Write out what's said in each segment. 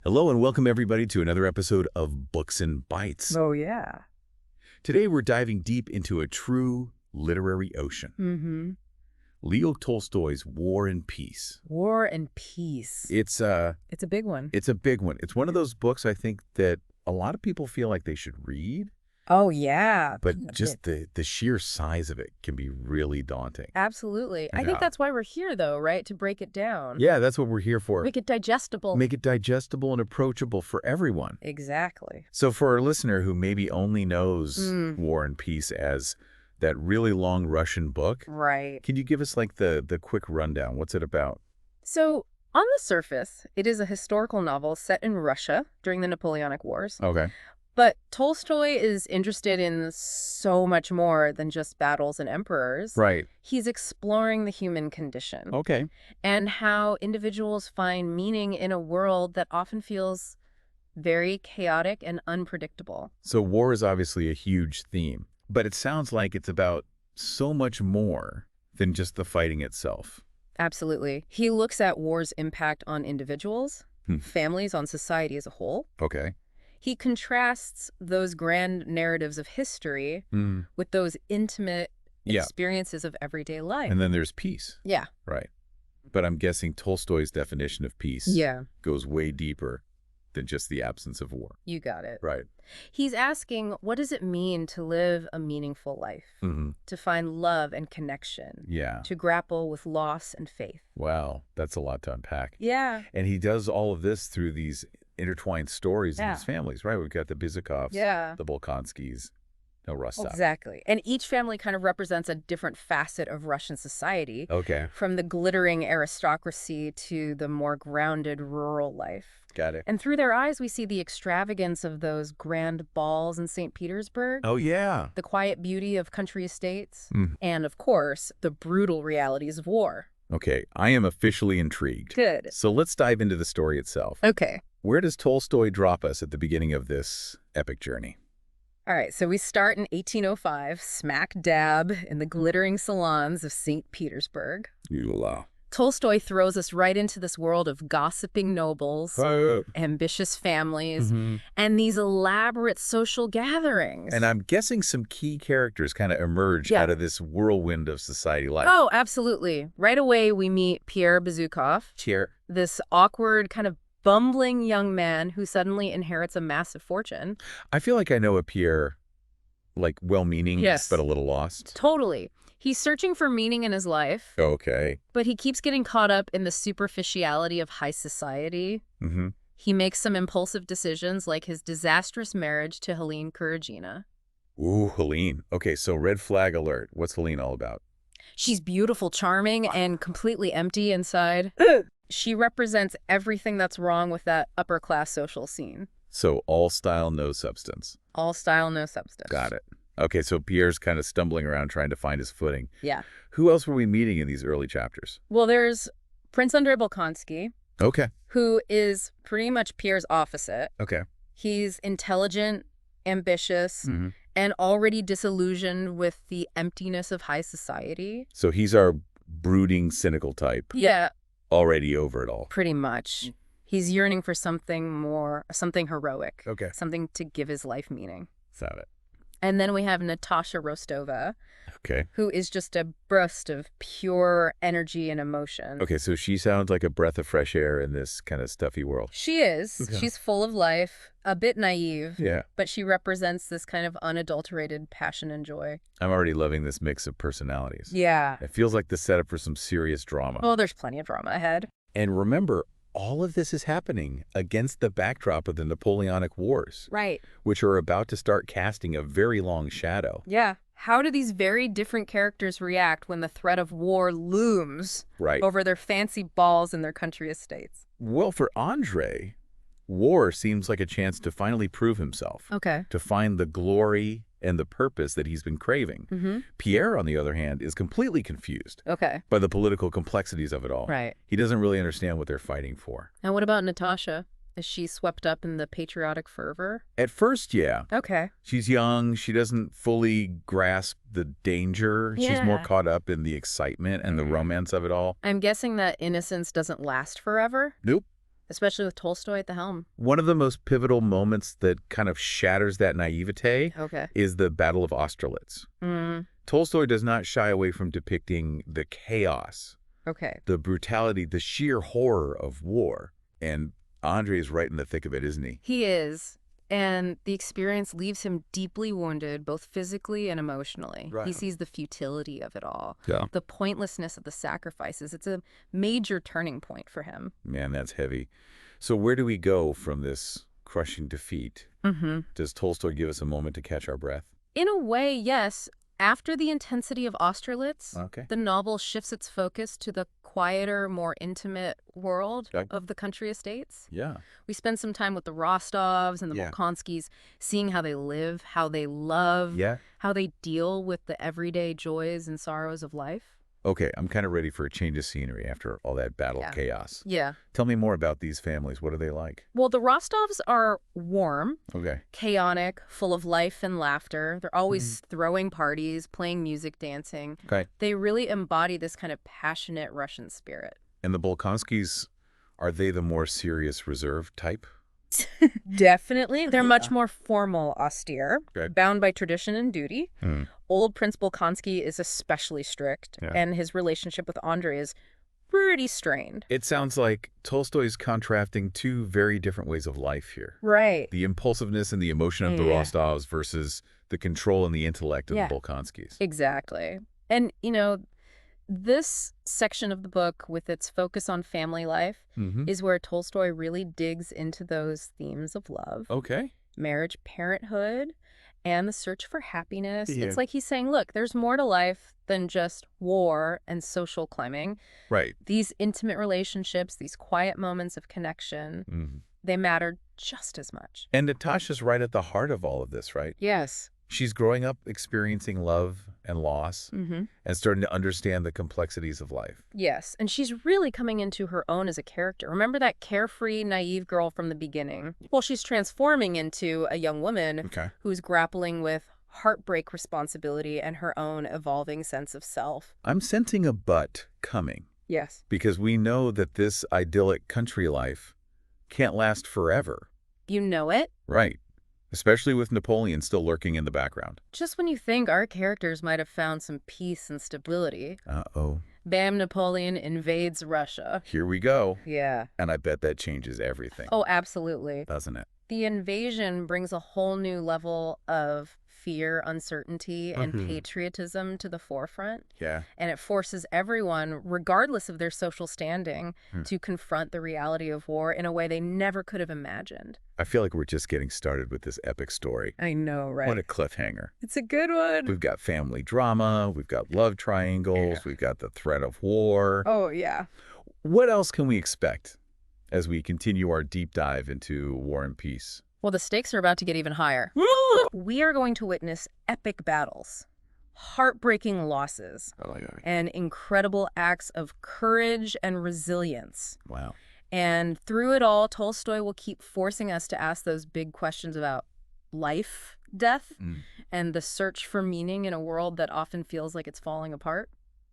Hello and welcome everybody to another episode of Books and Bytes. Oh, yeah. Today we're diving deep into a true literary ocean. Mm-hmm. Leo Tolstoy's War and Peace. War and Peace. It's a big one. It's a big one. It's one of those books I think that a lot of people feel like they should read. Oh, yeah. But just the sheer size of it can be really daunting. Absolutely. Yeah. I think that's why we're here, though, right? To break it down. Yeah, that's what we're here for. Make it digestible. Make it digestible and approachable for everyone. Exactly. So for our listener who maybe only knows War and Peace as that really long Russian book, Right. can you give us like the quick rundown? What's it about? So, on the surface, it is a historical novel set in Russia during the Napoleonic Wars. Okay. But Tolstoy is interested in so much more than just battles and emperors. Right. He's exploring the human condition. Okay. And how individuals find meaning in a world that often feels very chaotic and unpredictable. So war is obviously a huge theme, but it sounds like it's about so much more than just the fighting itself. Absolutely. He looks at war's impact on individuals, families, on society as a whole. Okay. He contrasts those grand narratives of history with those intimate experiences of everyday life. And then there's peace. Yeah. Right. But I'm guessing Tolstoy's definition of peace goes way deeper than just the absence of war. You got it. Right. He's asking, what does it mean to live a meaningful life? To find love and connection? Yeah. To grapple with loss and faith? Wow. That's a lot to unpack. Yeah. And he does all of this through these intertwined stories in his families, right? We've got the Bezukhovs, the Bolkonskys, Rostova. Exactly. And each family kind of represents a different facet of Russian society. Okay. From the glittering aristocracy to the more grounded rural life. Got it. And through their eyes, we see the extravagance of those grand balls in St. Petersburg. Oh, yeah. The quiet beauty of country estates. And, of course, the brutal realities of war. Okay. I am officially intrigued. Good. So let's dive into the story itself. Okay. Where does Tolstoy drop us at the beginning of this epic journey? All right, so we start in 1805, smack dab in the glittering salons of St. Petersburg. Tolstoy throws us right into this world of gossiping nobles, ambitious families, and these elaborate social gatherings. And I'm guessing some key characters kind of emerge out of this whirlwind of society life. Oh, absolutely. Right away, we meet Pierre Bezukhov, this awkward, kind of bumbling young man who suddenly inherits a massive fortune. I feel like I know a Pierre, like well-meaning, but a little lost. Totally. He's searching for meaning in his life. Okay. But he keeps getting caught up in the superficiality of high society. He makes some impulsive decisions, like his disastrous marriage to Helene Kuragina. Ooh, Helene. Okay, so red flag alert. What's Helene all about? She's beautiful, charming, and completely empty inside. She represents everything that's wrong with that upper-class social scene. So all style, no substance. All style, no substance. Got it. Okay, so Pierre's kind of stumbling around trying to find his footing. Yeah. Who else were we meeting in these early chapters? Well, there's Prince Andrei Bolkonsky. Okay. Who is pretty much Pierre's opposite. Okay. He's intelligent, ambitious, and already disillusioned with the emptiness of high society. So he's our brooding, cynical type. Yeah. Already over it all. Pretty much. He's yearning for something more, something heroic. Okay. Something to give his life meaning. Got it. And then we have Natasha Rostova. Okay. Who is just a burst of pure energy and emotion. Okay, so she sounds like a breath of fresh air in this kind of stuffy world. She is. Okay. She's full of life, a bit naive. Yeah. But she represents this kind of unadulterated passion and joy. I'm already loving this mix of personalities. Yeah. It feels like the setup for some serious drama. Oh, there's plenty of drama ahead. And remember, all of this is happening against the backdrop of the Napoleonic Wars. Right. Which are about to start casting a very long shadow. Yeah. How do these very different characters react when the threat of war looms over their fancy balls and their country estates? Well, for Andrei, war seems like a chance to finally prove himself. Okay. To find the glory and the purpose that he's been craving. Pierre, on the other hand, is completely confused by the political complexities of it all. Right. He doesn't really understand what they're fighting for. And what about Natasha? Is she swept up in the patriotic fervor? At first, yeah. Okay. She's young. She doesn't fully grasp the danger. Yeah. She's more caught up in the excitement and the romance of it all. I'm guessing that innocence doesn't last forever? Nope. especially with Tolstoy at the helm. One of the most pivotal moments that kind of shatters that naivete is the Battle of Austerlitz. Tolstoy does not shy away from depicting the chaos, the brutality, the sheer horror of war. And Andrei is right in the thick of it, isn't he? He is. And the experience leaves him deeply wounded, both physically and emotionally. Right. He sees the futility of it all, the pointlessness of the sacrifices. It's a major turning point for him. Man, that's heavy. So where do we go from this crushing defeat? Does Tolstoy give us a moment to catch our breath? In a way, yes. After the intensity of Austerlitz, the novel shifts its focus to the quieter, more intimate world of the country estates. Yeah. We spend some time with the Rostovs and the Bolkonskys, seeing how they live, how they love, how they deal with the everyday joys and sorrows of life. Okay, I'm kind of ready for a change of scenery after all that battle chaos. Yeah. Tell me more about these families. What are they like? Well, the Rostovs are warm, chaotic, full of life and laughter. They're always throwing parties, playing music, dancing. They really embody this kind of passionate Russian spirit. And the Bolkonskys, are they the more serious, reserved type? Definitely. They're much more formal, austere, bound by tradition and duty. Old Prince Bolkonsky is especially strict, and his relationship with Andrei is pretty strained. It sounds like Tolstoy's contrasting two very different ways of life here. Right. The impulsiveness and the emotion of the Rostovs versus the control and the intellect of the Bolkonskys. Exactly. And, you know, this section of the book, with its focus on family life, is where Tolstoy really digs into those themes of love, marriage, parenthood, and the search for happiness. It's like he's saying, look, there's more to life than just war and social climbing. Right. These intimate relationships, these quiet moments of connection, they matter just as much. And Natasha's right at the heart of all of this, right? Yes. She's growing up experiencing love and loss and starting to understand the complexities of life. Yes, and she's really coming into her own as a character. Remember that carefree, naive girl from the beginning? Well, she's transforming into a young woman who's grappling with heartbreak, responsibility, and her own evolving sense of self. I'm sensing a but coming. Yes. Because we know that this idyllic country life can't last forever. You know it? Right. Especially with Napoleon still lurking in the background. Just when you think our characters might have found some peace and stability. Uh-oh. Bam, Napoleon invades Russia. Here we go. Yeah. And I bet that changes everything. Oh, absolutely. Doesn't it? The invasion brings a whole new level of fear, uncertainty, and patriotism to the forefront. Yeah. And it forces everyone, regardless of their social standing, to confront the reality of war in a way they never could have imagined. I feel like we're just getting started with this epic story. I know, right? What a cliffhanger. It's a good one. We've got family drama, we've got love triangles, we've got the threat of war. Oh, yeah. What else can we expect as we continue our deep dive into War and Peace? Well, the stakes are about to get even higher. We are going to witness epic battles, heartbreaking losses, and incredible acts of courage and resilience. Wow. And through it all, Tolstoy will keep forcing us to ask those big questions about life, death, and the search for meaning in a world that often feels like it's falling apart.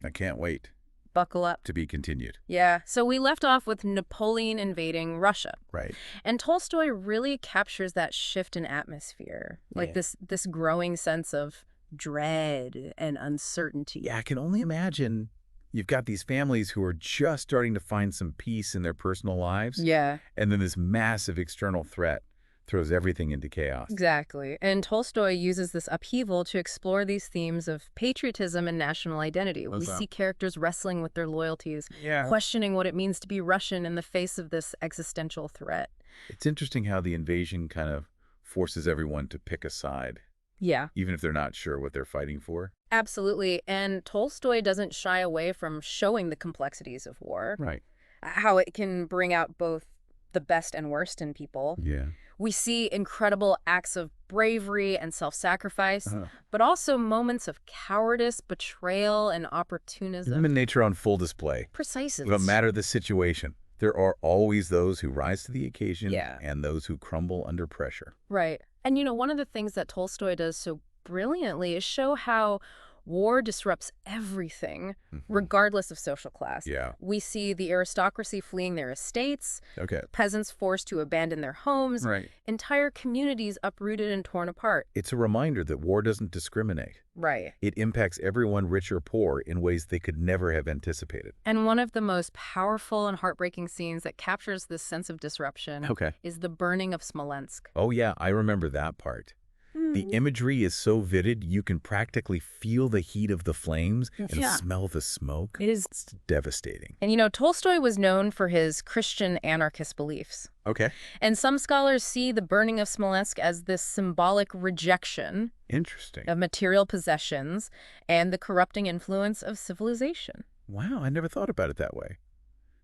I can't wait. Buckle up. To be continued. Yeah. So we left off with Napoleon invading Russia. Right. And Tolstoy really captures that shift in atmosphere, like this growing sense of dread and uncertainty. Yeah, I can only imagine you've got these families who are just starting to find some peace in their personal lives. Yeah. And then this massive external threat throws everything into chaos. Exactly. And Tolstoy uses this upheaval to explore these themes of patriotism and national identity. We see characters wrestling with their loyalties, questioning what it means to be Russian in the face of this existential threat. It's interesting how the invasion kind of forces everyone to pick a side. Yeah. Even if they're not sure what they're fighting for. Absolutely. And Tolstoy doesn't shy away from showing the complexities of war. Right. How it can bring out both the best and worst in people. Yeah. We see incredible acts of bravery and self-sacrifice, but also moments of cowardice, betrayal, and opportunism. Human nature on full display. Precisely. No matter the situation, there are always those who rise to the occasion and those who crumble under pressure. Right. And, you know, one of the things that Tolstoy does so brilliantly is show how War disrupts everything, regardless of social class. Yeah. We see the aristocracy fleeing their estates, peasants forced to abandon their homes, entire communities uprooted and torn apart. It's a reminder that war doesn't discriminate. Right. It impacts everyone, rich or poor, in ways they could never have anticipated. And one of the most powerful and heartbreaking scenes that captures this sense of disruption is the burning of Smolensk. Oh, yeah, I remember that part. The imagery is so vivid, you can practically feel the heat of the flames and smell the smoke. It's devastating. And Tolstoy was known for his Christian anarchist beliefs. And some scholars see the burning of Smolensk as this symbolic rejection of material possessions and the corrupting influence of civilization. Wow, I never thought about it that way.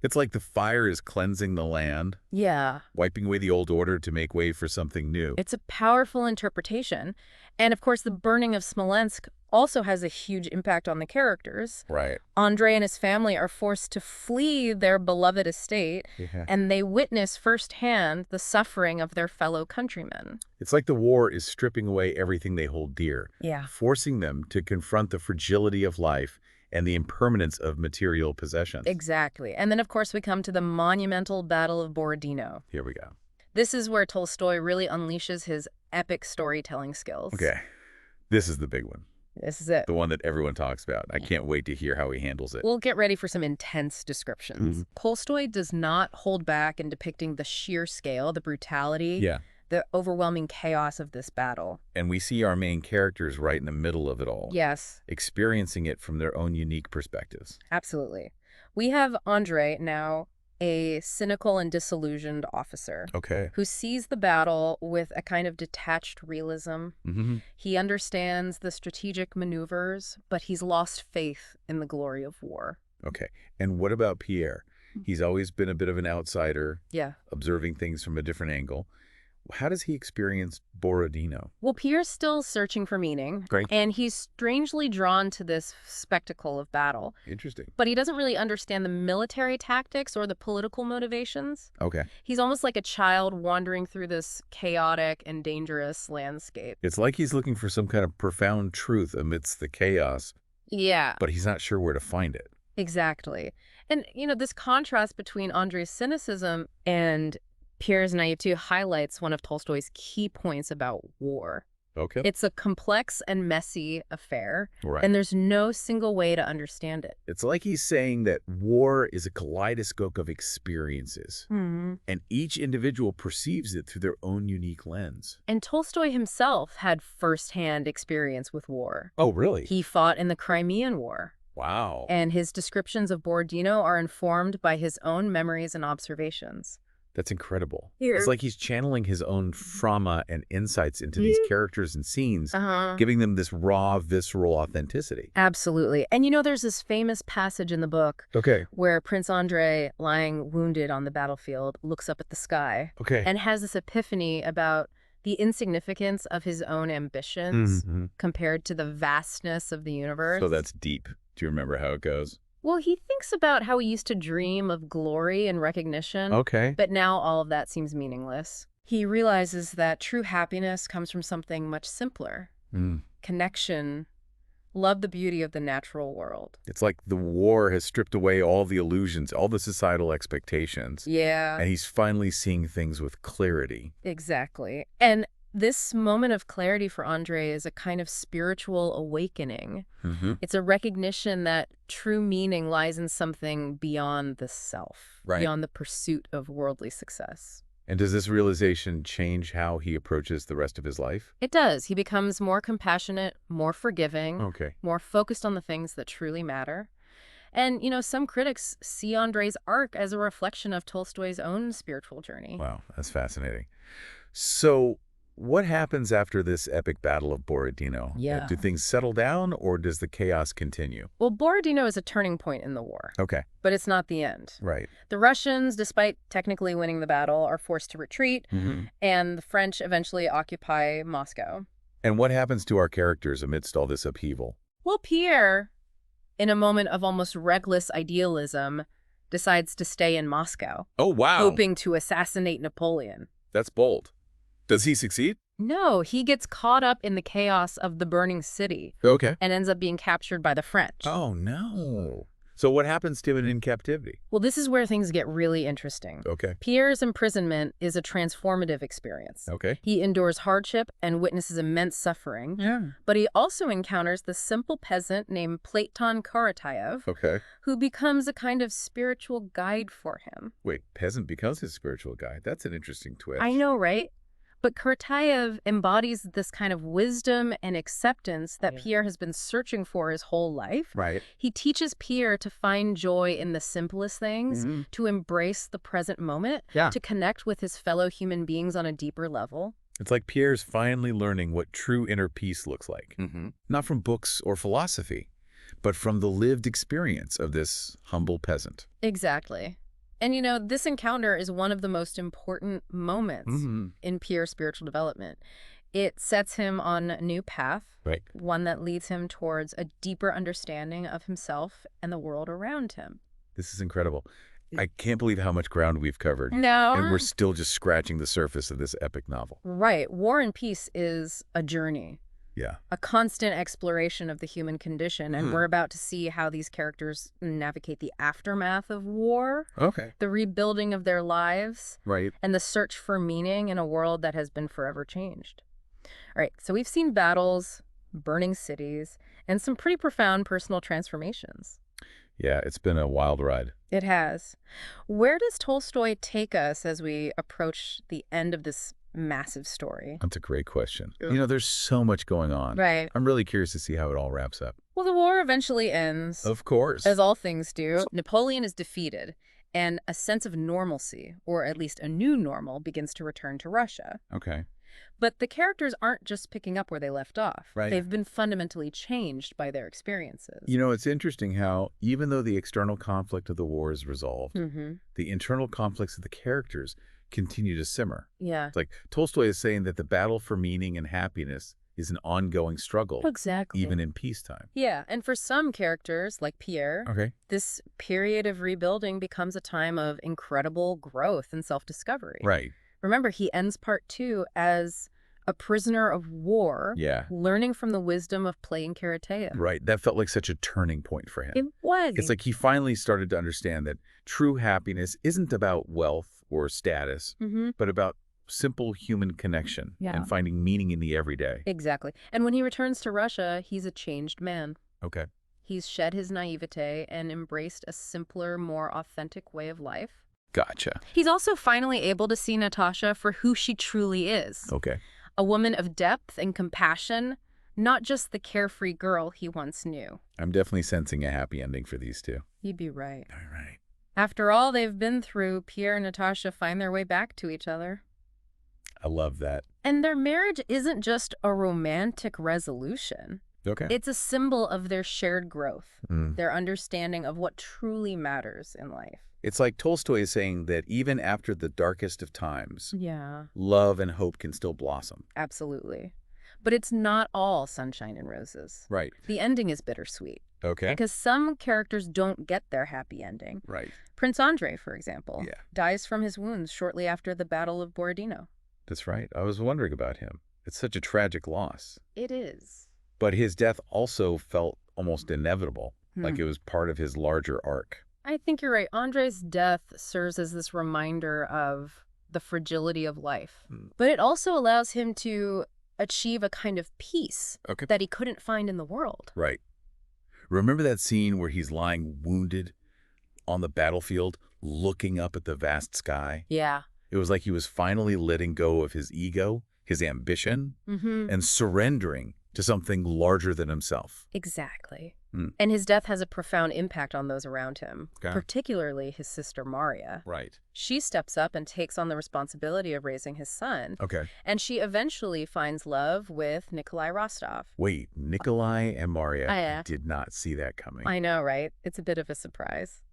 It's like the fire is cleansing the land. Yeah. Wiping away the old order to make way for something new. It's a powerful interpretation. And of course, the burning of Smolensk also has a huge impact on the characters. Right. Andrei and his family are forced to flee their beloved estate, and they witness firsthand the suffering of their fellow countrymen. It's like the war is stripping away everything they hold dear. Forcing them to confront the fragility of life and the impermanence of material possessions. Exactly. And then, of course, we come to the monumental Battle of Borodino. Here we go. This is where Tolstoy really unleashes his epic storytelling skills. This is the big one. This is it. The one that everyone talks about. I can't wait to hear how he handles it. We'll get ready for some intense descriptions. Tolstoy does not hold back in depicting the sheer scale, the brutality, the overwhelming chaos of this battle. And we see our main characters right in the middle of it all. Yes. Experiencing it from their own unique perspectives. Absolutely. We have Andrei now, a cynical and disillusioned officer who sees the battle with a kind of detached realism. He understands the strategic maneuvers, but he's lost faith in the glory of war. And what about Pierre? He's always been a bit of an outsider, observing things from a different angle. How does he experience Borodino? Well, Pierre's still searching for meaning, and he's strangely drawn to this spectacle of battle. Interesting. But he doesn't really understand the military tactics or the political motivations. He's almost like a child wandering through this chaotic and dangerous landscape. It's like he's looking for some kind of profound truth amidst the chaos. But he's not sure where to find it. Exactly. And, this contrast between Andrei's cynicism and Pierre's naivete highlights one of Tolstoy's key points about war. It's a complex and messy affair, and there's no single way to understand it. It's like he's saying that war is a kaleidoscope of experiences, and each individual perceives it through their own unique lens. And Tolstoy himself had firsthand experience with war. Oh, really? He fought in the Crimean War. Wow. And his descriptions of Borodino are informed by his own memories and observations. That's incredible. It's like he's channeling his own trauma and insights into these characters and scenes, giving them this raw, visceral authenticity. Absolutely. And there's this famous passage in the book where Prince Andrei, lying wounded on the battlefield, looks up at the sky and has this epiphany about the insignificance of his own ambitions compared to the vastness of the universe. So that's deep. Do you remember how it goes? Well, he thinks about how he used to dream of glory and recognition, but now all of that seems meaningless. He realizes that true happiness comes from something much simpler. Connection. Love the beauty of the natural world. It's like the war has stripped away all the illusions, all the societal expectations. And he's finally seeing things with clarity. Exactly. And this moment of clarity for Andrei is a kind of spiritual awakening. It's a recognition that true meaning lies in something beyond the self, beyond the pursuit of worldly success. And does this realization change how he approaches the rest of his life? It does. He becomes more compassionate, more forgiving, more focused on the things that truly matter. And, some critics see Andrei's arc as a reflection of Tolstoy's own spiritual journey. Wow, that's fascinating. So what happens after this epic battle of Borodino? Do things settle down, or does the chaos continue? Well, Borodino is a turning point in the war. But it's not the end. The Russians, despite technically winning the battle, are forced to retreat, and the French eventually occupy Moscow. And what happens to our characters amidst all this upheaval? Well, Pierre, in a moment of almost reckless idealism, decides to stay in Moscow. Oh, wow. Hoping to assassinate Napoleon. That's bold. Does he succeed? No, he gets caught up in the chaos of the burning city. Okay. And ends up being captured by the French. Oh, no. So what happens to him in captivity? Well, this is where things get really interesting. Okay. Pierre's imprisonment is a transformative experience. Okay. He endures hardship and witnesses immense suffering. Yeah. But he also encounters the simple peasant named Platon Karatayev, Okay. who becomes a kind of spiritual guide for him. Wait, peasant becomes his spiritual guide. That's an interesting twist. I know, right? But Karatayev embodies this kind of wisdom and acceptance that Pierre has been searching for his whole life. Right. He teaches Pierre to find joy in the simplest things, to embrace the present moment, to connect with his fellow human beings on a deeper level. It's like Pierre's finally learning what true inner peace looks like. Not from books or philosophy, but from the lived experience of this humble peasant. Exactly. And, you know, this encounter is one of the most important moments in Pierre's spiritual development. It sets him on a new path, one that leads him towards a deeper understanding of himself and the world around him. This is incredible. I can't believe how much ground we've covered. No. And we're still just scratching the surface of this epic novel. Right. War and Peace is a journey. Yeah. A constant exploration of the human condition. And we're about to see how these characters navigate the aftermath of war. Okay. The rebuilding of their lives. Right. And the search for meaning in a world that has been forever changed. All right. So we've seen battles, burning cities, and some pretty profound personal transformations. Yeah, it's been a wild ride. It has. Where does Tolstoy take us as we approach the end of this massive story? That's a great question. You know, there's so much going on. Right. I'm really curious to see how it all wraps up. Well, the war eventually ends. Of course. As all things do. Napoleon is defeated, and a sense of normalcy, or at least a new normal, begins to return to Russia. Okay. But the characters aren't just picking up where they left off. Right. They've been fundamentally changed by their experiences. You know, it's interesting how, even though the external conflict of the war is resolved, the internal conflicts of the characters continue to simmer. Yeah. It's like Tolstoy is saying that the battle for meaning and happiness is an ongoing struggle. Exactly. Even in peacetime. Yeah, and for some characters, like Pierre, this period of rebuilding becomes a time of incredible growth and self-discovery. Right. Remember, he ends part 2 as a prisoner of war, learning from the wisdom of playing Karatayev. Right. That felt like such a turning point for him. It was. It's like he finally started to understand that true happiness isn't about wealth or status, but about simple human connection and finding meaning in the everyday. Exactly. And when he returns to Russia, he's a changed man. Okay. He's shed his naivete and embraced a simpler, more authentic way of life. Gotcha. He's also finally able to see Natasha for who she truly is. Okay. A woman of depth and compassion, not just the carefree girl he once knew. I'm definitely sensing a happy ending for these two. You'd be right. All right. After all they've been through, Pierre and Natasha find their way back to each other. I love that. And their marriage isn't just a romantic resolution. Okay. It's a symbol of their shared growth, their understanding of what truly matters in life. It's like Tolstoy is saying that even after the darkest of times, love and hope can still blossom. Absolutely. But it's not all sunshine and roses. Right. The ending is bittersweet. Okay. Because some characters don't get their happy ending. Right. Prince Andrei, for example, dies from his wounds shortly after the Battle of Borodino. That's right. I was wondering about him. It's such a tragic loss. It is. But his death also felt almost inevitable, like it was part of his larger arc. I think you're right. Andrei's death serves as this reminder of the fragility of life. But it also allows him to achieve a kind of peace that he couldn't find in the world. Right. Remember that scene where he's lying wounded on the battlefield, looking up at the vast sky? Yeah. It was like he was finally letting go of his ego, his ambition, and surrendering to something larger than himself. Exactly. And his death has a profound impact on those around him, particularly his sister Maria. Right. She steps up and takes on the responsibility of raising his son. Okay. And she eventually finds love with Nikolai Rostov. Wait, Nikolai and Maria. I did not see that coming. I know, right? It's a bit of a surprise.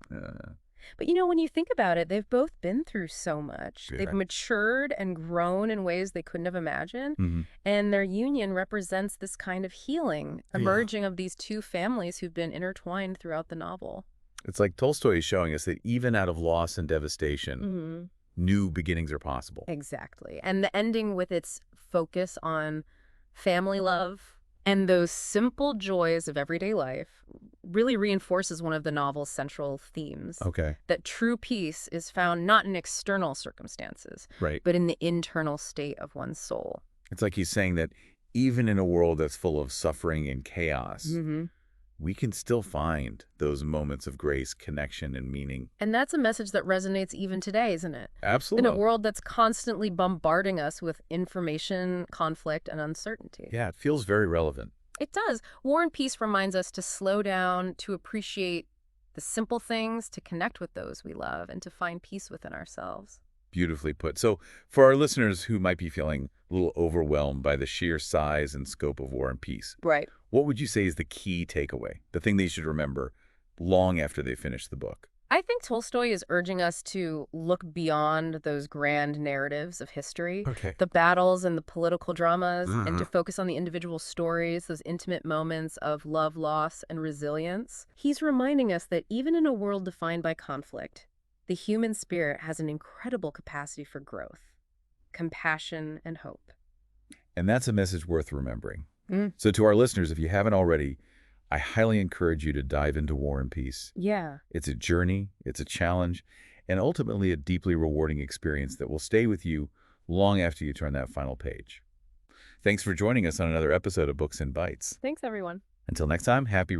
But, you know, when you think about it, they've both been through so much. They've matured and grown in ways they couldn't have imagined. And their union represents this kind of healing, emerging of these two families who've been intertwined throughout the novel. It's like Tolstoy is showing us that even out of loss and devastation, new beginnings are possible. Exactly. And the ending with its focus on family love and those simple joys of everyday life really reinforces one of the novel's central themes. Okay. That true peace is found not in external circumstances, right, but in the internal state of one's soul. It's like he's saying that even in a world that's full of suffering and chaos, we can still find those moments of grace, connection, and meaning. And that's a message that resonates even today, isn't it? Absolutely. In a world that's constantly bombarding us with information, conflict, and uncertainty. Yeah, it feels very relevant. It does. War and Peace reminds us to slow down, to appreciate the simple things, to connect with those we love, and to find peace within ourselves. Beautifully put. So for our listeners who might be feeling a little overwhelmed by the sheer size and scope of War and Peace, right, what would you say is the key takeaway, the thing they should remember long after they finish the book? I think Tolstoy is urging us to look beyond those grand narratives of history, the battles and the political dramas, and to focus on the individual stories, those intimate moments of love, loss, and resilience. He's reminding us that even in a world defined by conflict, the human spirit has an incredible capacity for growth, compassion, and hope. And that's a message worth remembering. So to our listeners, if you haven't already, I highly encourage you to dive into War and Peace. Yeah. It's a journey, it's a challenge, and ultimately a deeply rewarding experience that will stay with you long after you turn that final page. Thanks for joining us on another episode of Books and Bytes. Thanks, everyone. Until next time, happy